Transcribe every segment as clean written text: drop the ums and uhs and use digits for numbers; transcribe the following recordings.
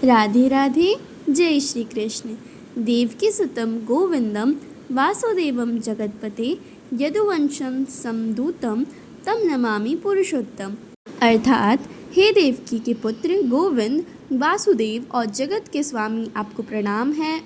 राधे राधे। जय श्री कृष्ण। देवकी सुतम गोविंदम वासुदेवम जगतपते यदुवंशम समदूतम तम नमामि पुरुषोत्तम। अर्थात हे देवकी के पुत्र गोविंद, वासुदेव और जगत के स्वामी, आपको प्रणाम है।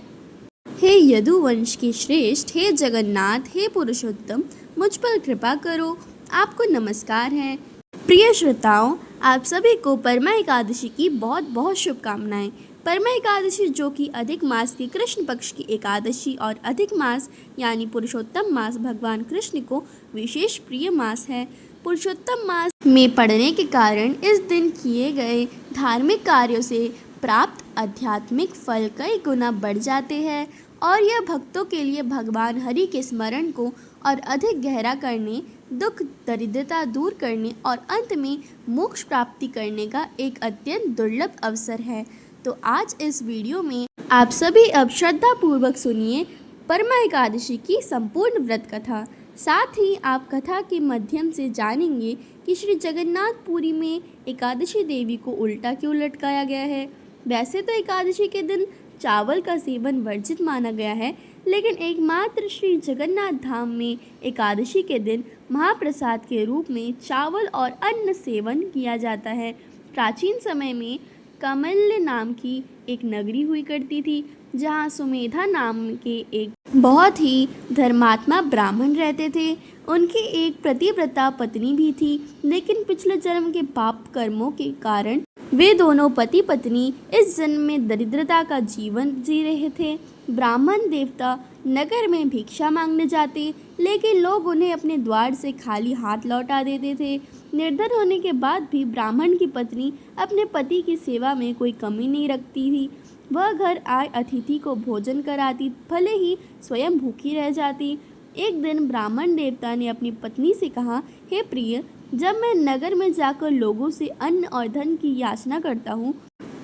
हे यदुवंश के श्रेष्ठ, हे जगन्नाथ, हे पुरुषोत्तम, मुझ पर कृपा करो, आपको नमस्कार है। प्रिय श्रोताओं, आप सभी को परमा एकादशी की बहुत बहुत शुभकामनाएं। परमा एकादशी जो कि अधिक मास की कृष्ण पक्ष की एकादशी और अधिक मास यानी पुरुषोत्तम मास भगवान कृष्ण को विशेष प्रिय मास है। पुरुषोत्तम मास में पड़ने के कारण इस दिन किए गए धार्मिक कार्यों से प्राप्त आध्यात्मिक फल कई गुना बढ़ जाते हैं और यह भक्तों के लिए भगवान हरि के स्मरण को और अधिक गहरा करने, दुख दरिद्रता दूर करने और अंत में मोक्ष प्राप्ति करने का एक अत्यंत दुर्लभ अवसर है। तो आज इस वीडियो में आप सभी अब श्रद्धा पूर्वक सुनिए परमा एकादशी की संपूर्ण व्रत कथा। साथ ही आप कथा के माध्यम से जानेंगे कि श्री जगन्नाथपुरी में एकादशी देवी को उल्टा क्यों लटकाया गया है। वैसे तो एकादशी के दिन चावल का सेवन वर्जित माना गया है, लेकिन एकमात्र श्री जगन्नाथ धाम में एकादशी के दिन महाप्रसाद के रूप में चावल और अन्न सेवन किया जाता है। प्राचीन समय में कमल्य नाम की एक नगरी हुई करती थी, जहाँ सुमेधा नाम के एक बहुत ही धर्मात्मा ब्राह्मण रहते थे। उनकी एक पतिव्रता पत्नी भी थी, लेकिन पिछले जन्म के पाप कर्मों के कारण वे दोनों पति पत्नी इस जन्म में दरिद्रता का जीवन जी रहे थे। ब्राह्मण देवता नगर में भिक्षा मांगने जाते, लेकिन लोग उन्हें अपने द्वार से खाली हाथ लौटा देते थे। निर्धन होने के बाद भी ब्राह्मण की पत्नी अपने पति की सेवा में कोई कमी नहीं रखती थी। वह घर आए अतिथि को भोजन कराती, भले ही स्वयं भूखी रह जाती। एक दिन ब्राह्मण देवता ने अपनी पत्नी से कहा, हे प्रिय, जब मैं नगर में जाकर लोगों से अन्न और धन की याचना करता हूँ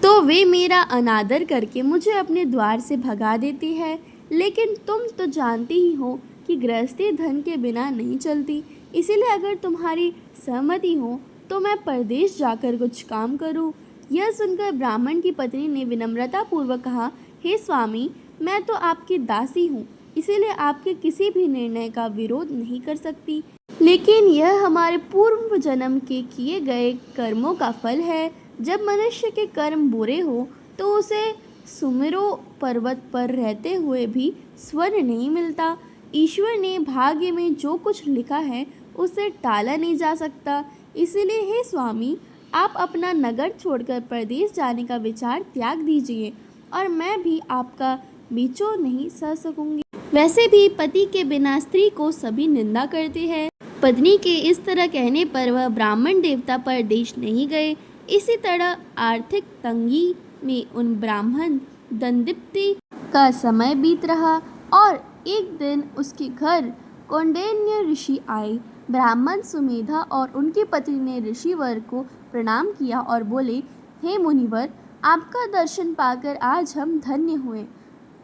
तो वे मेरा अनादर करके मुझे अपने द्वार से भगा देती है। लेकिन तुम तो जानती ही हो कि गृहस्थी धन के बिना नहीं चलती, इसीलिए अगर तुम्हारी सहमति हो तो मैं परदेश जाकर कुछ काम करूं। यह सुनकर ब्राह्मण की पत्नी ने विनम्रता पूर्वक कहा, हे स्वामी, मैं तो आपकी दासी हूँ, इसीलिए आपके किसी भी निर्णय का विरोध नहीं कर सकती। लेकिन यह हमारे पूर्व जन्म के किए गए कर्मों का फल है। जब मनुष्य के कर्म बुरे हो तो उसे सुमेरु पर्वत पर रहते हुए भी स्वर्ण नहीं मिलता। ईश्वर ने भाग्य में जो कुछ लिखा है उसे टाला नहीं जा सकता। इसीलिए हे स्वामी, आप अपना नगर छोड़कर परदेश जाने का विचार त्याग दीजिए और मैं भी आपका बीचों नहीं सह सकूंगी। वैसे भी पति के बिना स्त्री को सभी निंदा करते हैं। पत्नी के इस तरह कहने पर वह ब्राह्मण देवता परदेश नहीं गए। इसी तरह आर्थिक तंगी में उन ब्राह्मण दंदीप्ति का समय बीत रहा और एक दिन उसके घर कौंडिन्य ऋषि आए। ब्राह्मण सुमेधा और उनकी पत्नी ने ऋषिवर को प्रणाम किया और बोले, हे मुनिवर, आपका दर्शन पाकर आज हम धन्य हुए।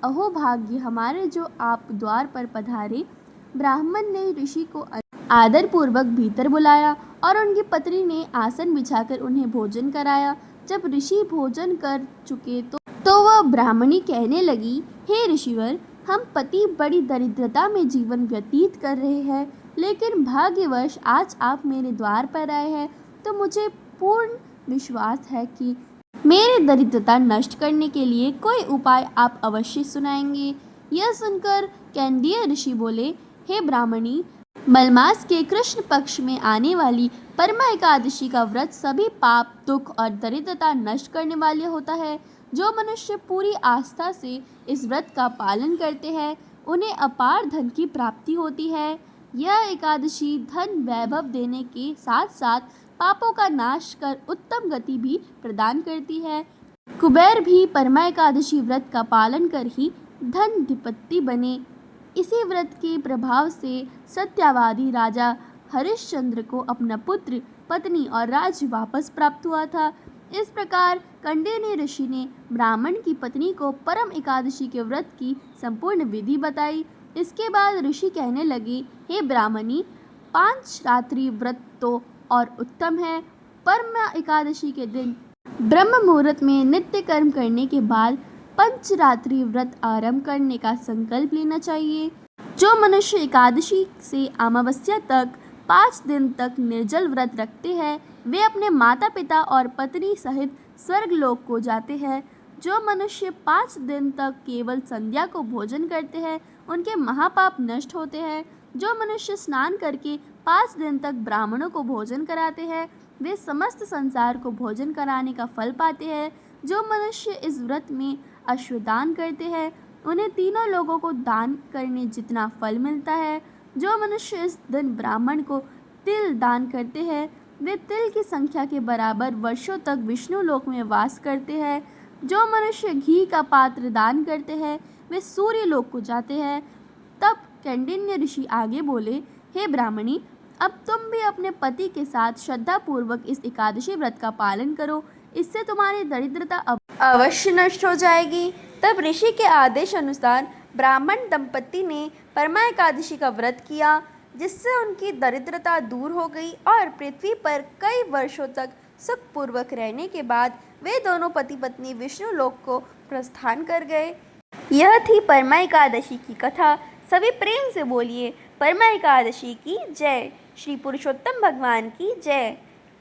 अहो भाग्य हमारे जो आप द्वार पर पधारे। ब्राह्मण ने ऋषि को आदर पूर्वक भीतर बुलाया और उनकी पत्नी ने आसन बिछाकर उन्हें भोजन कराया। जब ऋषि भोजन कर चुके तो वह ब्राह्मणी कहने लगी, हे ऋषिवर, हम पति बड़ी दरिद्रता में जीवन व्यतीत कर रहे हैं, लेकिन भाग्यवश आज आप मेरे द्वार पर आए हैं, तो मुझे पूर्ण विश्वास है कि मेरी दरिद्रता नष्ट करने के लिए कोई उपाय आप अवश्य सुनाएंगे। यह सुनकर कौंडिन्य ऋषि बोले, हे ब्राह्मणी, मलमास के कृष्ण पक्ष में आने वाली परमा एकादशी का व्रत सभी पाप, दुख और दरिद्रता नष्ट करने वाले होता है। जो मनुष्य पूरी आस्था से इस व्रत का पालन करते हैं, उन्हें अपार धन की प्राप्ति होती है। यह एकादशी धन वैभव देने के साथ साथ पापों का नाश कर उत्तम गति भी प्रदान करती है। कुबेर भी परमा एकादशी व्रत का पालन कर ही धनाधिपति बने। इसी व्रत के प्रभाव से सत्यवादी राजा हरिश्चंद्र को अपना पुत्र, पत्नी और राज्य वापस प्राप्त हुआ था। इस प्रकार कौंडिन्य ऋषि ने ब्राह्मण की पत्नी को परम एकादशी के व्रत की संपूर्ण विधि बताई। इसके बाद ऋषि कहने लगे, हे ब्राह्मणी, 5 रात्रि व्रत तो और उत्तम है। परम एकादशी के दिन ब्रह्म मुहूर्त में नित्य कर्म करने के बाद पंचरात्रि व्रत आरंभ करने का संकल्प लेना चाहिए। जो मनुष्य एकादशी से अमावस्या तक 5 दिन तक निर्जल व्रत रखते हैं वे अपने माता पिता और पत्नी सहित स्वर्गलोक को जाते हैं। जो मनुष्य 5 दिन तक केवल संध्या को भोजन करते हैं उनके महापाप नष्ट होते हैं। जो मनुष्य स्नान करके 5 दिन तक ब्राह्मणों को भोजन कराते हैं वे समस्त संसार को भोजन कराने का फल पाते हैं। जो मनुष्य इस व्रत में अश्वदान करते हैं उन्हें तीनों लोगों को दान करने जितना फल मिलता है। जो मनुष्य इस दिन ब्राह्मण को तिल दान करते हैं वे तिल की संख्या के बराबर वर्षों तक विष्णु लोक में वास करते हैं। जो मनुष्य घी का पात्र दान करते हैं वे सूर्य लोक को जाते हैं। तब कौंडिन्य ऋषि आगे बोले, हे ब्राह्मणी, अब तुम भी अपने पति के साथ श्रद्धापूर्वक इस एकादशी व्रत का पालन करो, इससे तुम्हारी दरिद्रता अवश्य नष्ट हो जाएगी। तब ऋषि के आदेश अनुसार ब्राह्मण दंपति ने परमा एकादशी का व्रत किया, जिससे उनकी दरिद्रता दूर हो गई और पृथ्वी पर कई वर्षों तक सुखपूर्वक रहने के बाद वे दोनों पति पत्नी विष्णु लोक को प्रस्थान कर गए। यह थी परमा एकादशी की कथा। सभी प्रेम से बोलिए परमा एकादशी की जय। श्री पुरुषोत्तम भगवान की जय।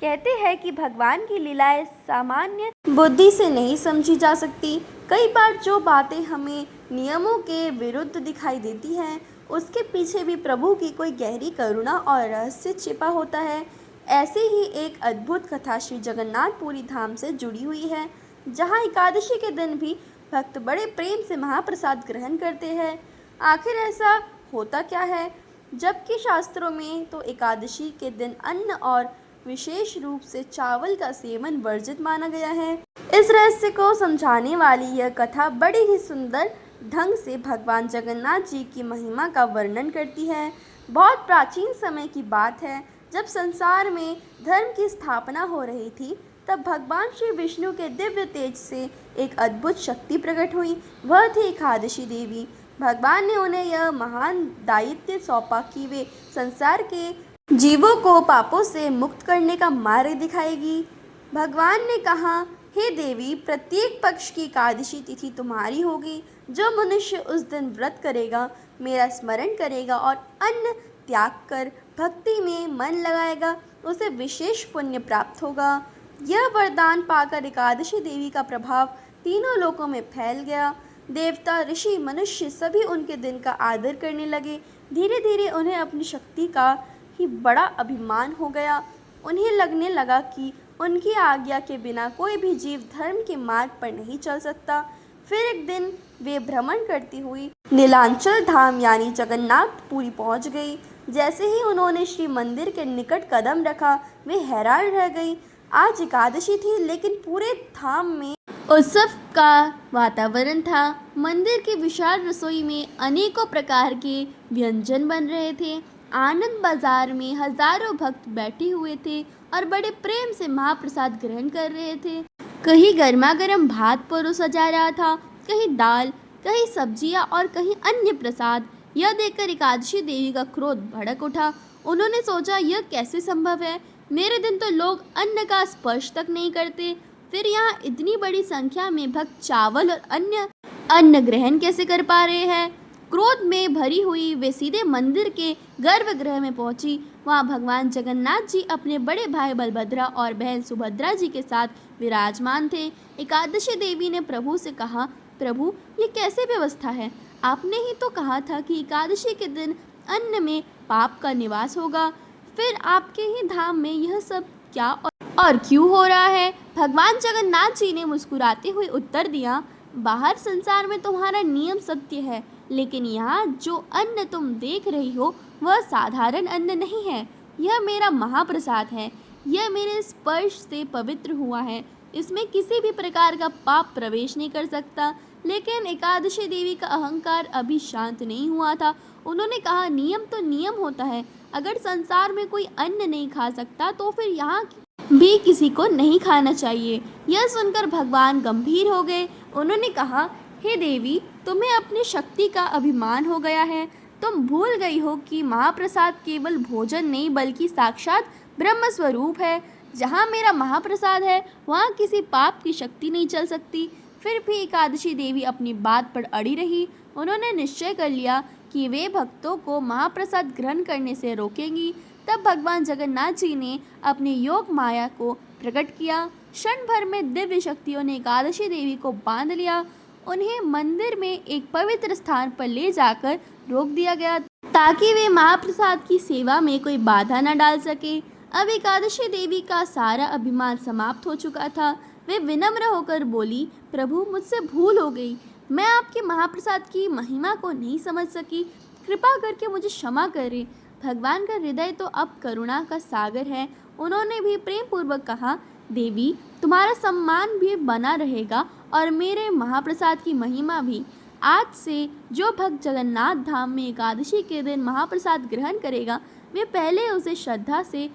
कहते हैं कि भगवान की लीलाएं सामान्य बुद्धि से नहीं समझी जा सकती। कई बार जो बातें हमें नियमों के विरुद्ध दिखाई देती हैं उसके पीछे भी प्रभु की कोई गहरी करुणा और रहस्य छिपा होता है। ऐसे ही एक अद्भुत कथा श्री जगन्नाथपुरी धाम से जुड़ी हुई है, जहाँ एकादशी के दिन भी भक्त बड़े प्रेम से महाप्रसाद ग्रहण करते हैं। आखिर ऐसा होता क्या है? जबकि शास्त्रों में तो एकादशी के दिन अन्न और विशेष रूप से चावल का सेवन वर्जित माना गया है। इस रहस्य को समझाने वाली यह कथा बड़ी ही सुंदर ढंग से भगवान जगन्नाथ जी की महिमा का वर्णन करती है। बहुत प्राचीन समय की बात है, जब संसार में धर्म की स्थापना हो रही थी, तब भगवान श्री विष्णु के दिव्य तेज से एक अद्भुत शक्ति प्रकट हुई। वह थी एकादशी देवी। भगवान ने उन्हें यह महान दायित्व सौंपा कि वे संसार के जीवों को पापों से मुक्त करने का मार्ग दिखाएगी। भगवान ने कहा, हे देवी, प्रत्येक पक्ष की एकादशी तिथि तुम्हारी होगी। जो मनुष्य उस दिन व्रत करेगा, मेरा स्मरण करेगा और अन्न त्याग कर भक्ति में मन लगाएगा, उसे विशेष पुण्य प्राप्त होगा। यह वरदान पाकर एकादशी देवी का प्रभाव तीनों लोकों में फैल गया। देवता, ऋषि, मनुष्य सभी उनके दिन का आदर करने लगे। धीरे धीरे उन्हें अपनी शक्ति का ही बड़ा अभिमान हो गया। उन्हें लगने लगा कि उनकी आज्ञा के बिना कोई भी जीव धर्म के मार्ग पर नहीं चल सकता। फिर एक दिन वे भ्रमण करती हुई नीलांचल धाम यानी जगन्नाथपुरी पहुंच गई। जैसे ही उन्होंने श्री मंदिर के निकट कदम रखा, वे हैरान रह गई। आज एकादशी थी, लेकिन पूरे धाम में उत्सव का वातावरण था। मंदिर की विशाल रसोई में अनेकों प्रकार के व्यंजन बन रहे थे। आनंद बाजार में हजारों भक्त बैठे हुए थे और बड़े प्रेम से महाप्रसाद ग्रहण कर रहे थे। कहीं गर्मा गर्म भात परोसा जा रहा था, कहीं दाल, कहीं सब्जियां और कहीं अन्य प्रसाद। यह देखकर एकादशी देवी का क्रोध भड़क उठा। उन्होंने सोचा, यह कैसे संभव है? मेरे दिन तो लोग अन्न का स्पर्श तक नहीं करते, फिर यहाँ इतनी बड़ी संख्या में भक्त चावल और अन्य अन्न ग्रहण कैसे कर पा रहे हैं? क्रोध में भरी हुई वे सीधे मंदिर के गर्भगृह में पहुंची। वहां भगवान जगन्नाथ जी अपने बड़े भाई बलभद्रा और बहन सुभद्रा जी के साथ विराजमान थे। एकादशी देवी ने प्रभु से कहा, प्रभु, ये कैसे व्यवस्था है? आपने ही तो कहा था कि एकादशी के दिन अन्न में पाप का निवास होगा, फिर आपके ही धाम में यह सब क्या और क्यों हो रहा है? भगवान जगन्नाथ जी ने मुस्कुराते हुए उत्तर दिया, बाहर संसार में तुम्हारा नियम सत्य है, लेकिन यहाँ जो अन्न तुम देख रही हो वह साधारण अन्न नहीं है। यह मेरा महाप्रसाद है। यह मेरे स्पर्श से पवित्र हुआ है। इसमें किसी भी प्रकार का पाप प्रवेश नहीं कर सकता। लेकिन एकादशी देवी का अहंकार अभी शांत नहीं हुआ था। उन्होंने कहा, नियम तो नियम होता है। अगर संसार में कोई अन्न नहीं खा सकता तो फिर यहाँ भी किसी को नहीं खाना चाहिए। यह सुनकर भगवान गंभीर हो गए। उन्होंने कहा, हे देवी, तुम्हें अपनी शक्ति का अभिमान हो गया है। तुम भूल गई हो कि महाप्रसाद केवल भोजन नहीं बल्कि साक्षात ब्रह्म स्वरूप है। जहाँ मेरा महाप्रसाद है वहाँ किसी पाप की शक्ति नहीं चल सकती। फिर भी एकादशी देवी अपनी बात पर अड़ी रही। उन्होंने निश्चय कर लिया कि वे भक्तों को महाप्रसाद ग्रहण करने से रोकेंगी। तब भगवान जगन्नाथ जी ने अपनी योग माया को प्रकट किया। क्षण भर में दिव्य शक्तियों ने एकादशी देवी को बांध लिया। उन्हें मंदिर में एक पवित्र स्थान पर ले जाकर रोक दिया गया ताकि वे महाप्रसाद की सेवा में कोई बाधा न डाल सके। अब एकादशी देवी का सारा अभिमान समाप्त हो चुका था। वे विनम्र होकर बोली, प्रभु मुझसे भूल हो गई। मैं आपके महाप्रसाद की महिमा को नहीं समझ सकी। कृपा करके मुझे क्षमा करें। भगवान का हृदय तो अब करुणा का सागर है। उन्होंने भी प्रेम पूर्वक कहा, देवी तुम्हारा सम्मान भी बना रहेगा और मेरे महाप्रसाद की महिमा भी। आज से जो भक्त जगन्नाथ धाम में एकादशी के दिन महाप्रसाद ग्रहण करेगा वे पहले उसे श्रद्धा से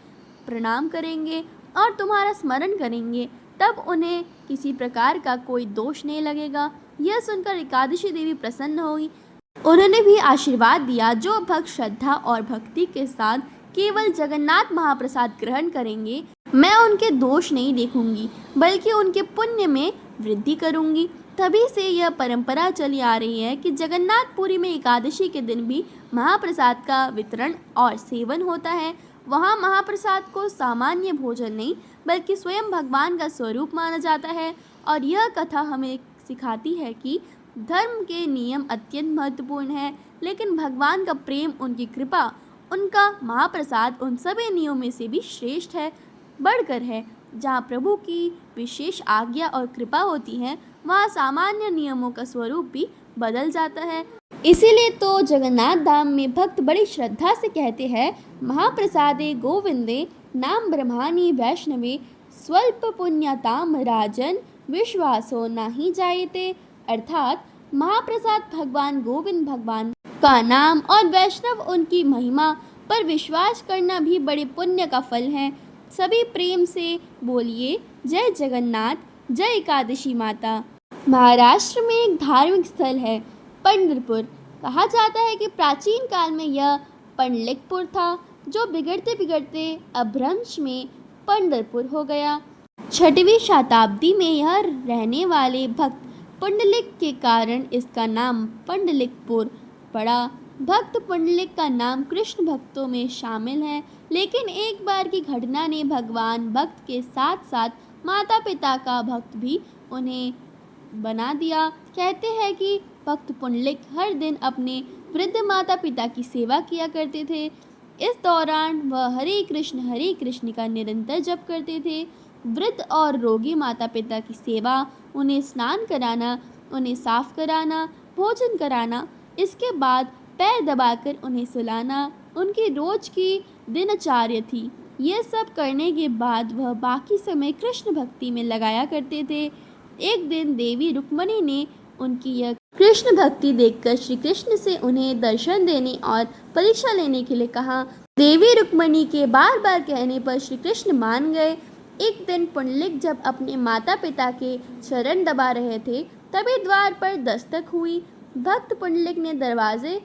प्रणाम करेंगे और तुम्हारा स्मरण करेंगे, तब उन्हें किसी प्रकार का कोई दोष नहीं लगेगा। यह सुनकर एकादशी देवी प्रसन्न हुई। उन्होंने भी आशीर्वाद दिया, जो भक्त श्रद्धा और भक्ति के साथ केवल जगन्नाथ महाप्रसाद ग्रहण करेंगे मैं उनके दोष नहीं देखूंगी बल्कि उनके पुण्य में वृद्धि करूंगी। तभी से यह परंपरा चली आ रही है कि जगन्नाथपुरी में एकादशी के दिन भी महाप्रसाद का वितरण और सेवन होता है। वहाँ महाप्रसाद को सामान्य भोजन नहीं बल्कि स्वयं भगवान का स्वरूप माना जाता है। और यह कथा हमें सिखाती है कि धर्म के नियम अत्यंत महत्वपूर्ण है, लेकिन भगवान का प्रेम, उनकी कृपा, उनका महाप्रसाद उन सभी नियमों से भी श्रेष्ठ है, बढ़कर है। जहाँ प्रभु की विशेष आज्ञा और कृपा होती है वहाँ सामान्य नियमों का स्वरूप भी बदल जाता है। इसीलिए तो जगन्नाथ धाम में भक्त बड़ी श्रद्धा से कहते हैं, महाप्रसादे गोविंदे नाम ब्रह्माणी वैष्णवे स्वल्प पुण्यताम राजन विश्वासो नाही जायते। अर्थात महाप्रसाद भगवान गोविंद भगवान का नाम और वैष्णव उनकी महिमा पर विश्वास करना भी बड़े पुण्य का फल है। सभी प्रेम से बोलिए, जय जगन्नाथ, जय एकादशी माता। महाराष्ट्र में एक धार्मिक स्थल है पंढरपुर। कहा जाता है कि प्राचीन काल में यह पंडलिकपुर था, जो बिगड़ते बिगड़ते अपभ्रंश में पंढरपुर हो गया। 6वीं शताब्दी में यह रहने वाले भक्त पुंडलिक के कारण इसका नाम पंडलिकपुर पड़ा। भक्त पुंडलिक का नाम कृष्ण भक्तों में शामिल है, लेकिन एक बार की घटना ने भगवान भक्त के साथ साथ माता पिता का भक्त भी उन्हें बना दिया। कहते हैं कि भक्त पुंडलिक हर दिन अपने वृद्ध माता पिता की सेवा किया करते थे। इस दौरान वह हरे कृष्ण का निरंतर जप करते थे। वृद्ध और रोगी माता पिता की सेवा, उन्हें स्नान कराना, उन्हें साफ कराना, भोजन कराना, इसके बाद पैर दबाकर उन्हें सुलाना उनकी रोज की दिनचर्या थी। यह सब करने के बाद वह बाकी समय कृष्ण भक्ति में लगाया करते थे। एक दिन देवी रुक्मणी ने उनकी यह कृष्ण भक्ति देखकर श्री कृष्ण से उन्हें दर्शन देने और परीक्षा लेने के लिए कहा। देवी रुक्मणी के बार बार कहने पर श्री कृष्ण मान गए। एक दिन पुंडलिक जब अपने माता पिता के चरण दबा रहे थे तभी द्वार पर दस्तक हुई। भक्त पुंडलिक ने दरवाजे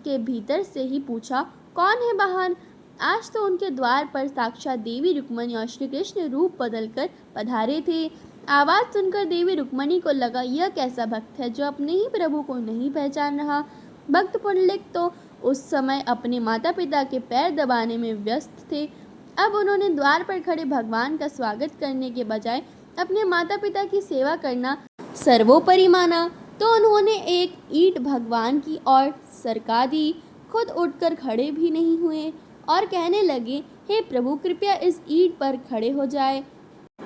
के भीतर से ही पूछा, कौन है बाहर? आज तो उनके द्वार पर साक्षात देवी रुक्मणी और श्री कृष्ण रूप बदलकर पधारे थे। आवाज़ सुनकर देवी रुक्मणी को लगा, यह कैसा भक्त है जो अपने ही प्रभु को नहीं पहचान रहा। भक्त पुंडलिक तो उस समय अपने माता पिता के पैर दबाने में व्यस्त थे। अब उन्होंने द्वार पर खड़े भगवान का स्वागत करने के बजाय अपने माता पिता की सेवा करना सर्वोपरि माना, तो उन्होंने एक ईंट भगवान की ओर सरका दी। खुद उठकर खड़े भी नहीं हुए और कहने लगे, हे प्रभु कृपया इस ईंट पर खड़े हो जाए।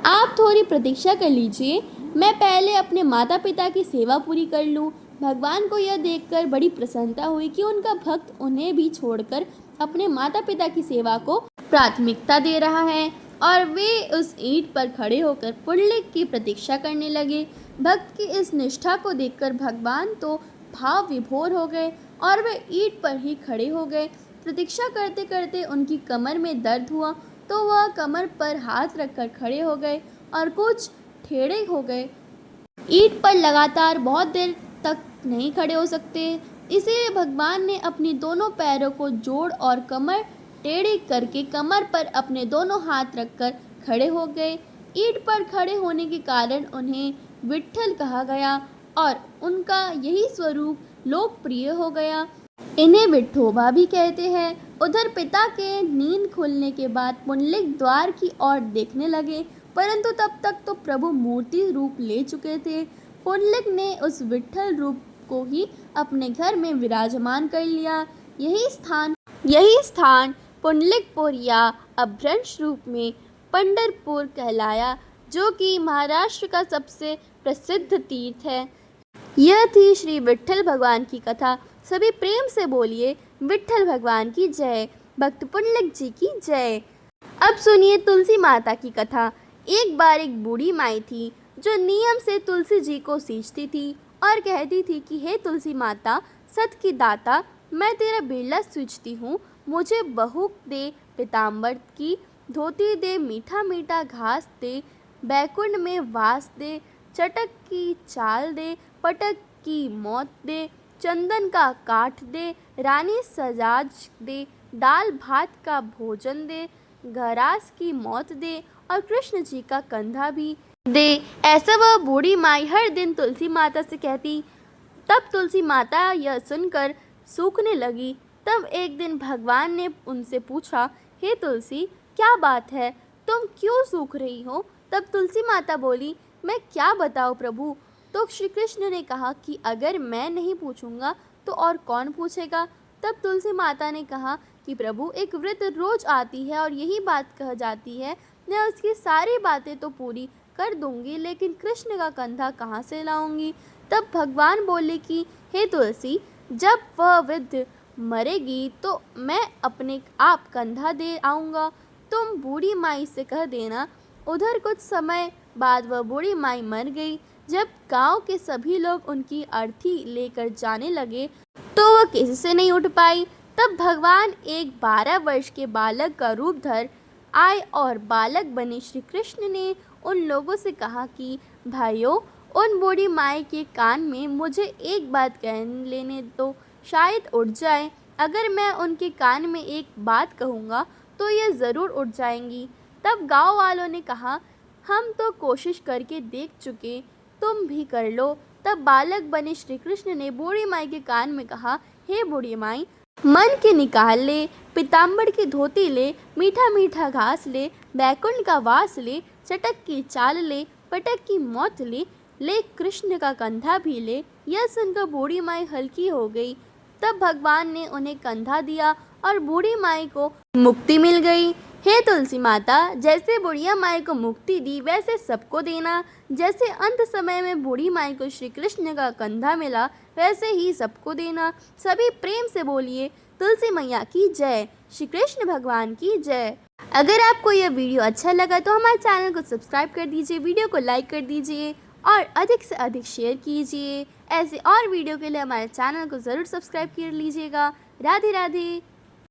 आप थोड़ी प्रतीक्षा कर लीजिए, मैं पहले अपने माता पिता की सेवा पूरी कर लूं। भगवान को यह देखकर बड़ी प्रसन्नता हुई कि उनका भक्त उन्हें भी छोड़कर अपने माता पिता की सेवा को प्राथमिकता दे रहा है और वे उस ईंट पर खड़े होकर पुंडलिक की प्रतीक्षा करने लगे। भक्त की इस निष्ठा को देखकर भगवान तो भाव विभोर हो गए और वे ईंट पर ही खड़े हो गए। प्रतीक्षा करते करते उनकी कमर में दर्द हुआ तो वह कमर पर हाथ रखकर खड़े हो गए और कुछ टेढ़े हो गए। ईंट पर लगातार बहुत देर तक नहीं खड़े हो सकते, इसीलिए भगवान ने अपनी दोनों पैरों को जोड़ और कमर टेढ़ी करके कमर पर अपने दोनों हाथ रखकर खड़े हो गए। ईंट पर खड़े होने के कारण उन्हें विट्ठल कहा गया और उनका यही स्वरूप लोकप्रिय हो गया। इन्हें विठोबा भी कहते हैं। उधर पिता के नींद खुलने के बाद पुंडलिक द्वार की ओर देखने लगे, परंतु तब तक तो प्रभु मूर्ति रूप ले चुके थे। पुंडलिक ने उस विट्ठल रूप को ही अपने घर में विराजमान कर लिया। यही स्थान पुंडलिकपुर या अपभ्रंश रूप में पंढरपुर कहलाया, जो कि महाराष्ट्र का सबसे प्रसिद्ध तीर्थ है। यह थी श्री विट्ठल भगवान की कथा। सभी प्रेम से बोलिए विट्ठल भगवान की जय, भक्त पुंडलिक जी की जय। अब सुनिए तुलसी माता की कथा। एक बार एक बूढ़ी माई थी जो नियम से तुलसी जी को सींचती थी और कहती थी कि हे तुलसी माता, सत की दाता, मैं तेरा बिरला सींचती हूँ, मुझे बहू दे, पीताम्बर की धोती दे, मीठा मीठा घास दे, बैकुंठ में वास दे, चटक की चाल दे, पटक की मौत दे, चंदन का काठ दे, रानी सजाज दे, दाल भात का भोजन दे, घरास की मौत दे और कृष्ण जी का कंधा भी दे। ऐसा वह बूढ़ी माई हर दिन तुलसी माता से कहती। तब तुलसी माता यह सुनकर सूखने लगी। तब एक दिन भगवान ने उनसे पूछा, हे तुलसी, क्या बात है, तुम क्यों सूख रही हो? तब तुलसी माता बोली, मैं क्या बताऊँ प्रभु। तो श्री कृष्ण ने कहा कि अगर मैं नहीं पूछूंगा तो और कौन पूछेगा। तब तुलसी माता ने कहा कि प्रभु, एक वृद्ध रोज आती है और यही बात कह जाती है, मैं उसकी सारी बातें तो पूरी कर दूंगी, लेकिन कृष्ण का कंधा कहाँ से लाऊंगी। तब भगवान बोले कि हे तुलसी, जब वह वृद्ध मरेगी तो मैं अपने आप कंधा दे आऊँगा, तुम बूढ़ी माई से कह देना। उधर कुछ समय बाद वह बूढ़ी माई मर गई। जब गांव के सभी लोग उनकी अर्थी लेकर जाने लगे तो वह किसी से नहीं उठ पाई। तब भगवान एक 12 वर्ष के बालक का रूप धर आए और बालक बने श्री कृष्ण ने उन लोगों से कहा कि भाइयों, उन बूढ़ी माई के कान में मुझे एक बात कह लेने दो, शायद उठ जाए। अगर मैं उनके कान में एक बात कहूँगा तो ये ज़रूर उठ जाएंगी। तब गांव वालों ने कहा, हम तो कोशिश करके देख चुके, तुम भी कर लो। तब बालक बने श्री कृष्ण ने बूढ़ी माई के कान में कहा, हे बूढ़ी माई, मन के निकाल ले, पीताम्बर की धोती ले, मीठा मीठा घास ले, बैकुंठ का वास ले, चटक की चाल ले, पटक की मौत ले, ले कृष्ण का कंधा भी ले। यह सुनकर बूढ़ी माई हल्की हो गई। तब भगवान ने उन्हें कंधा दिया और बूढ़ी माई को मुक्ति मिल गई। हे तुलसी माता, जैसे बुढ़िया माई को मुक्ति दी वैसे सबको देना। जैसे अंत समय में बूढ़ी माई को श्री कृष्ण का कंधा मिला, वैसे ही सबको देना। सभी प्रेम से बोलिए तुलसी मैया की जय, श्री कृष्ण भगवान की जय। अगर आपको यह वीडियो अच्छा लगा तो हमारे चैनल को सब्सक्राइब कर दीजिए, वीडियो को लाइक कर दीजिए और अधिक से अधिक शेयर कीजिए। ऐसे और वीडियो के लिए हमारे चैनल को ज़रूर सब्सक्राइब कर लीजिएगा। राधे राधे।